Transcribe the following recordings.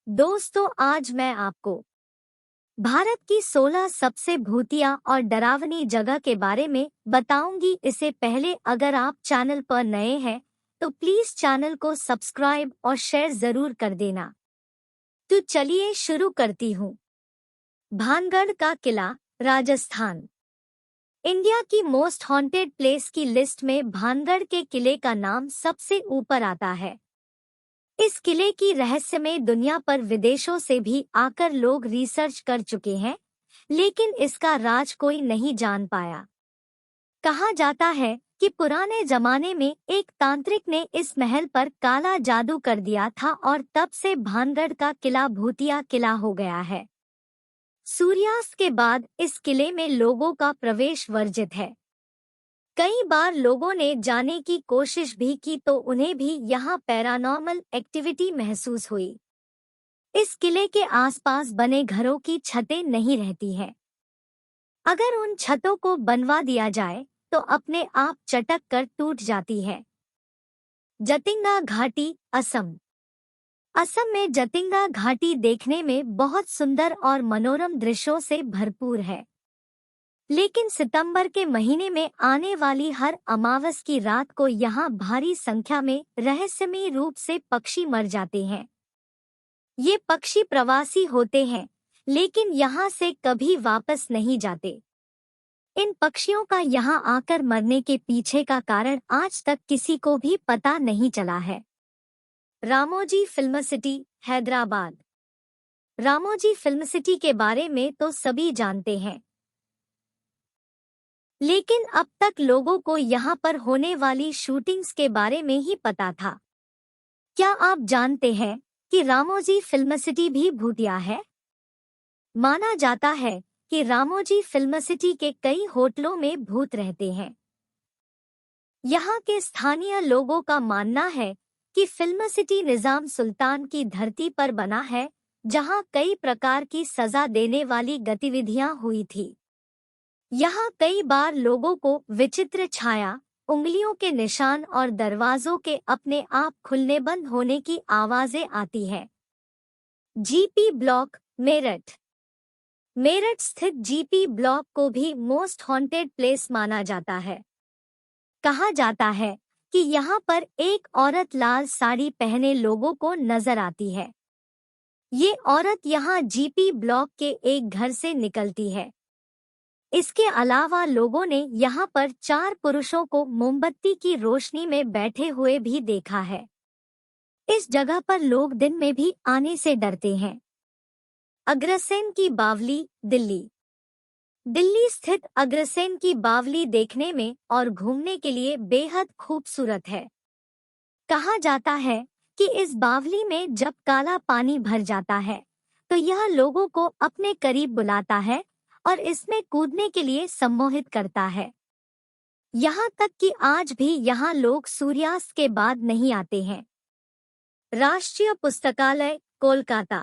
दोस्तों, आज मैं आपको भारत की 16 सबसे भूतिया और डरावनी जगह के बारे में बताऊंगी। इससे पहले अगर आप चैनल पर नए हैं तो प्लीज चैनल को सब्सक्राइब और शेयर जरूर कर देना। तो चलिए शुरू करती हूँ। भानगढ़ का किला, राजस्थान। इंडिया की मोस्ट हॉन्टेड प्लेस की लिस्ट में भानगढ़ के किले का नाम सबसे ऊपर आता है। इस किले की रहस्यमय दुनिया पर विदेशों से भी आकर लोग रिसर्च कर चुके हैं, लेकिन इसका राज कोई नहीं जान पाया। कहा जाता है कि पुराने जमाने में एक तांत्रिक ने इस महल पर काला जादू कर दिया था और तब से भानगढ़ का किला भूतिया किला हो गया है। सूर्यास्त के बाद इस किले में लोगों का प्रवेश वर्जित है। कई बार लोगों ने जाने की कोशिश भी की तो उन्हें भी यहाँ पैरानॉर्मल एक्टिविटी महसूस हुई। इस किले के आसपास बने घरों की छतें नहीं रहती हैं। अगर उन छतों को बनवा दिया जाए तो अपने आप चटक कर टूट जाती है। जतिंगा घाटी, असम। असम में जतिंगा घाटी देखने में बहुत सुंदर और मनोरम दृश्यों से भरपूर है, लेकिन सितंबर के महीने में आने वाली हर अमावस की रात को यहाँ भारी संख्या में रहस्यमय रूप से पक्षी मर जाते हैं। ये पक्षी प्रवासी होते हैं, लेकिन यहाँ से कभी वापस नहीं जाते। इन पक्षियों का यहाँ आकर मरने के पीछे का कारण आज तक किसी को भी पता नहीं चला है। Ramoji film city, Hyderabad. Ramoji film city के बारे में तो सभी जानते हैं, लेकिन अब तक लोगों को यहाँ पर होने वाली शूटिंग्स के बारे में ही पता था। क्या आप जानते हैं कि रामोजी फिल्म सिटी भी भूतिया है? माना जाता है कि रामोजी फिल्म सिटी के कई होटलों में भूत रहते हैं। यहाँ के स्थानीय लोगों का मानना है कि फिल्म सिटी निजाम सुल्तान की धरती पर बना है, जहाँ कई प्रकार की सजा देने वाली गतिविधियां हुई थी। यहाँ कई बार लोगों को विचित्र छाया, उंगलियों के निशान और दरवाजों के अपने आप खुलने बंद होने की आवाजें आती हैं। GP block, Meerut. मेरठ स्थित जीपी ब्लॉक को भी मोस्ट हॉन्टेड प्लेस माना जाता है। कहा जाता है कि यहाँ पर एक औरत लाल साड़ी पहने लोगों को नजर आती है। ये औरत यहाँ जीपी ब्लॉक के एक घर से निकलती है। इसके अलावा लोगों ने यहाँ पर 4 पुरुषों को मोमबत्ती की रोशनी में बैठे हुए भी देखा है। इस जगह पर लोग दिन में भी आने से डरते हैं। अग्रसेन की बावली, दिल्ली। दिल्ली स्थित अग्रसेन की बावली देखने में और घूमने के लिए बेहद खूबसूरत है। कहा जाता है कि इस बावली में जब काला पानी भर जाता है तो यह लोगों को अपने करीब बुलाता है और इसमें कूदने के लिए सम्मोहित करता है। यहाँ तक कि आज भी यहाँ लोग सूर्यास्त के बाद नहीं आते हैं। राष्ट्रीय पुस्तकालय, कोलकाता।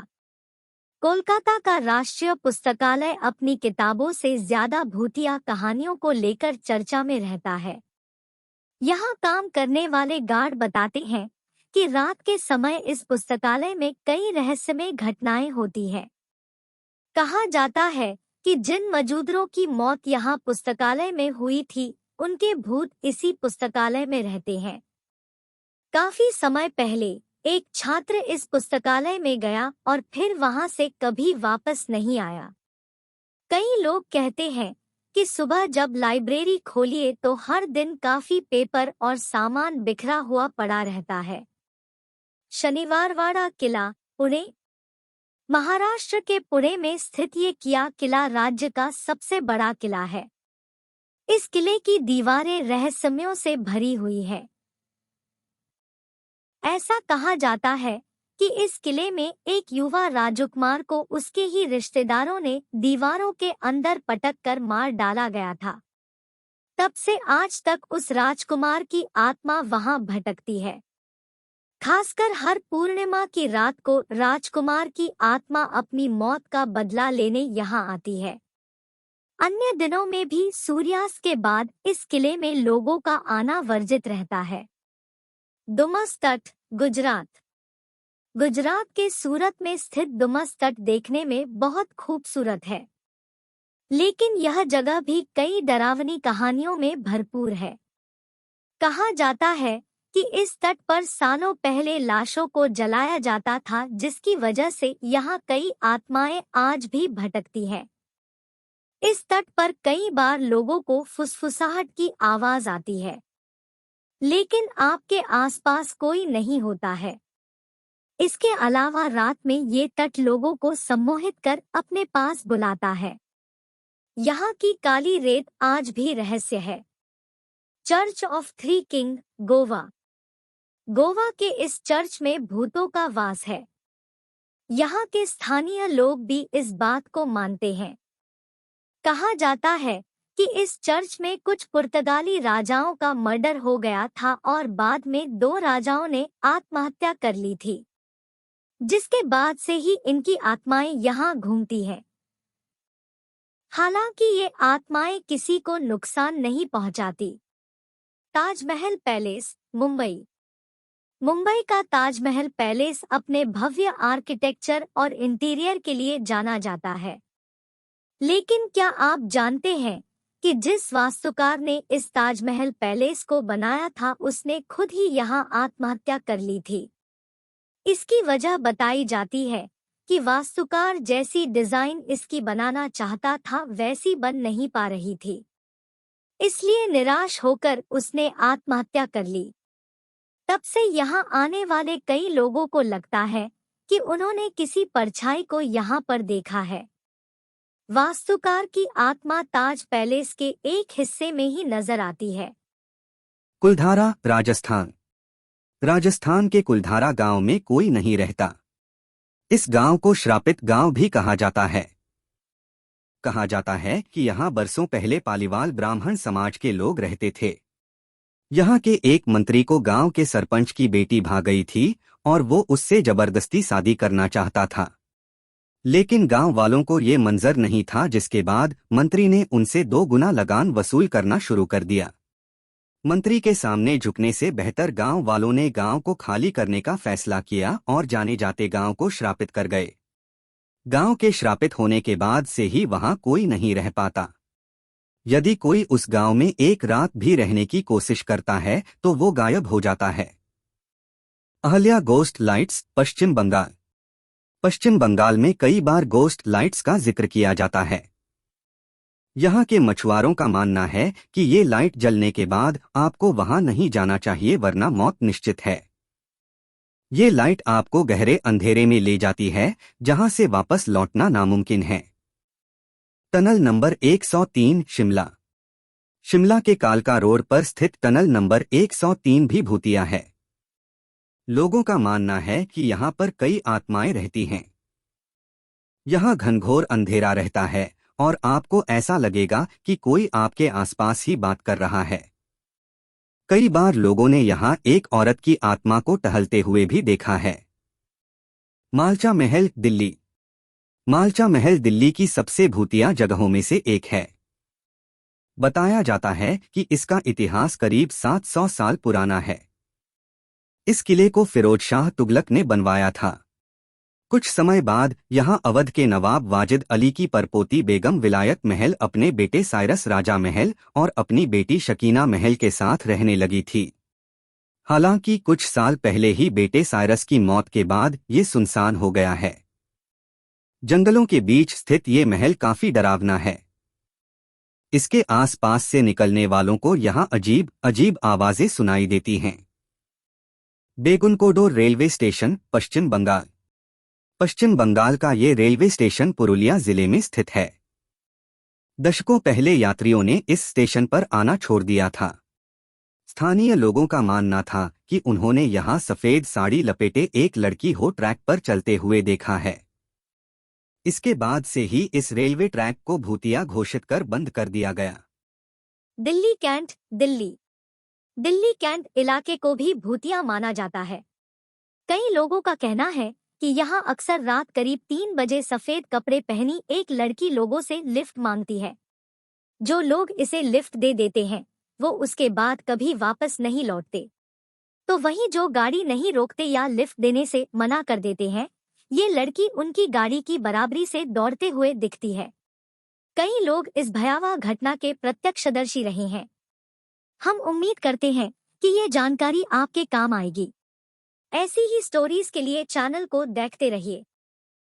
कोलकाता का राष्ट्रीय पुस्तकालय अपनी किताबों से ज्यादा भूतिया कहानियों को लेकर चर्चा में रहता है। यहाँ काम करने वाले गार्ड बताते हैं कि रात के समय इस पुस्तकालय में कई रहस्यमय घटनाएं होती हैं। कहा जाता है कि जिन मजूदरों की मौत यहाँ पुस्तकालय में हुई थी, उनके भूत इसी पुस्तकालय में रहते हैं। काफी समय पहले एक छात्र इस पुस्तकालय में गया और फिर वहां से कभी वापस नहीं आया। कई लोग कहते हैं कि सुबह जब लाइब्रेरी खोलिए तो हर दिन काफी पेपर और सामान बिखरा हुआ पड़ा रहता है। शनिवारवाड़ा किला, पुणे। महाराष्ट्र के पुणे में स्थित ये किला राज्य का सबसे बड़ा किला है। इस किले की दीवारें रहस्यों से भरी हुई है। ऐसा कहा जाता है कि इस किले में एक युवा राजकुमार को उसके ही रिश्तेदारों ने दीवारों के अंदर पटक कर मार डाला गया था। तब से आज तक उस राजकुमार की आत्मा वहां भटकती है। खासकर हर पूर्णिमा की रात को राजकुमार की आत्मा अपनी मौत का बदला लेने यहाँ आती है। अन्य दिनों में भी सूर्यास्त के बाद इस किले में लोगों का आना वर्जित रहता है। डुमस तट, गुजरात। गुजरात के सूरत में स्थित डुमस तट देखने में बहुत खूबसूरत है, लेकिन यह जगह भी कई डरावनी कहानियों में भरपूर है। कहा जाता है कि इस तट पर सालों पहले लाशों को जलाया जाता था, जिसकी वजह से यहाँ कई आत्माएं आज भी भटकती हैं। इस तट पर कई बार लोगों को फुसफुसाहट की आवाज आती है, लेकिन आपके आसपास कोई नहीं होता है। इसके अलावा रात में ये तट लोगों को सम्मोहित कर अपने पास बुलाता है। यहाँ की काली रेत आज भी रहस्य है। Church of three king, Goa. Goa के इस चर्च में भूतों का वास है। यहाँ के स्थानीय लोग भी इस बात को मानते हैं। कहा जाता है कि इस चर्च में कुछ पुर्तगाली राजाओं का मर्डर हो गया था और बाद में 2 राजाओं ने आत्महत्या कर ली थी, जिसके बाद से ही इनकी आत्माएं यहाँ घूमती हैं। हालांकि ये आत्माएं किसी को नुकसान नहीं पहुंचाती। ताजमहल पैलेस, मुंबई। मुंबई का ताजमहल पैलेस अपने भव्य आर्किटेक्चर और इंटीरियर के लिए जाना जाता है। लेकिन क्या आप जानते हैं कि जिस वास्तुकार ने इस ताजमहल पैलेस को बनाया था, उसने खुद ही यहाँ आत्महत्या कर ली थी। इसकी वजह बताई जाती है कि वास्तुकार जैसी डिजाइन इसकी बनाना चाहता था, वैसी बन नहीं पा रही थी। इसलिए निराश होकर उसने आत्महत्या कर ली। तब से यहाँ आने वाले कई लोगों को लगता है कि उन्होंने किसी परछाई को यहाँ पर देखा है। वास्तुकार की आत्मा ताज पैलेस के एक हिस्से में ही नजर आती है। कुलधारा, राजस्थान। राजस्थान के कुलधारा गांव में कोई नहीं रहता। इस गांव को श्रापित गांव भी कहा जाता है। कहा जाता है कि यहाँ बरसों पहले पालीवाल ब्राह्मण समाज के लोग रहते थे। यहाँ के एक मंत्री को गांव के सरपंच की बेटी भाग गई थी और वो उससे जबरदस्ती शादी करना चाहता था। लेकिन गांव वालों को ये मंजर नहीं था, जिसके बाद मंत्री ने उनसे 2 गुना लगान वसूल करना शुरू कर दिया। मंत्री के सामने झुकने से बेहतर गांव वालों ने गांव को खाली करने का फैसला किया और जाने जाते गांव को श्रापित कर गए। गांव के श्रापित होने के बाद से ही वहां कोई नहीं रह पाता। यदि कोई उस गांव में एक रात भी रहने की कोशिश करता है तो वो गायब हो जाता है। अहल्या गोस्ट लाइट्स, पश्चिम बंगाल। पश्चिम बंगाल में कई बार गोस्ट लाइट्स का जिक्र किया जाता है। यहाँ के मछुआरों का मानना है कि ये लाइट जलने के बाद आपको वहां नहीं जाना चाहिए, वरना मौत निश्चित है। ये लाइट आपको गहरे अंधेरे में ले जाती है, जहां से वापस लौटना नामुमकिन है। Tunnel number 103, Shimla. शिमला के कालका रोड पर स्थित टनल नंबर 103 भी भूतिया है। लोगों का मानना है कि यहाँ पर कई आत्माएं रहती हैं। यहाँ घनघोर अंधेरा रहता है और आपको ऐसा लगेगा कि कोई आपके आसपास ही बात कर रहा है। कई बार लोगों ने यहाँ एक औरत की आत्मा को टहलते हुए भी देखा है। मालचा महल, दिल्ली। मालचा महल दिल्ली की सबसे भूतिया जगहों में से एक है। बताया जाता है कि इसका इतिहास करीब 700 साल पुराना है। इस किले को फिरोज शाह तुगलक ने बनवाया था। कुछ समय बाद यहां अवध के नवाब वाजिद अली की परपोती बेगम विलायत महल अपने बेटे साइरस राजा महल और अपनी बेटी शकीना महल के साथ रहने लगी थी। हालांकि कुछ साल पहले ही बेटे साइरस की मौत के बाद ये सुनसान हो गया है। जंगलों के बीच स्थित ये महल काफी डरावना है। इसके आसपास से निकलने वालों को यहाँ अजीब अजीब आवाजें सुनाई देती हैं। बेगुनकोडो रेलवे स्टेशन, पश्चिम बंगाल। पश्चिम बंगाल का ये रेलवे स्टेशन पुरुलिया जिले में स्थित है। दशकों पहले यात्रियों ने इस स्टेशन पर आना छोड़ दिया था। स्थानीय लोगों का मानना था कि उन्होंने यहाँ सफेद साड़ी लपेटे एक लड़की को ट्रैक पर चलते हुए देखा है। इसके बाद से ही इस रेलवे ट्रैक को भूतिया घोषित कर बंद कर दिया गया। दिल्ली कैंट, दिल्ली। दिल्ली कैंट इलाके को भी भूतिया माना जाता है। कई लोगों का कहना है कि यहाँ अक्सर रात करीब 3 बजे सफेद कपड़े पहनी एक लड़की लोगों से लिफ्ट मांगती है। जो लोग इसे लिफ्ट दे देते हैं वो उसके बाद कभी वापस नहीं लौटते। तो वहीं जो गाड़ी नहीं रोकते या लिफ्ट देने से मना कर देते हैं, ये लड़की उनकी गाड़ी की बराबरी से दौड़ते हुए दिखती है। कई लोग इस भयावह घटना के प्रत्यक्षदर्शी रहे हैं। हम उम्मीद करते हैं कि ये जानकारी आपके काम आएगी। ऐसी ही स्टोरीज के लिए चैनल को देखते रहिए।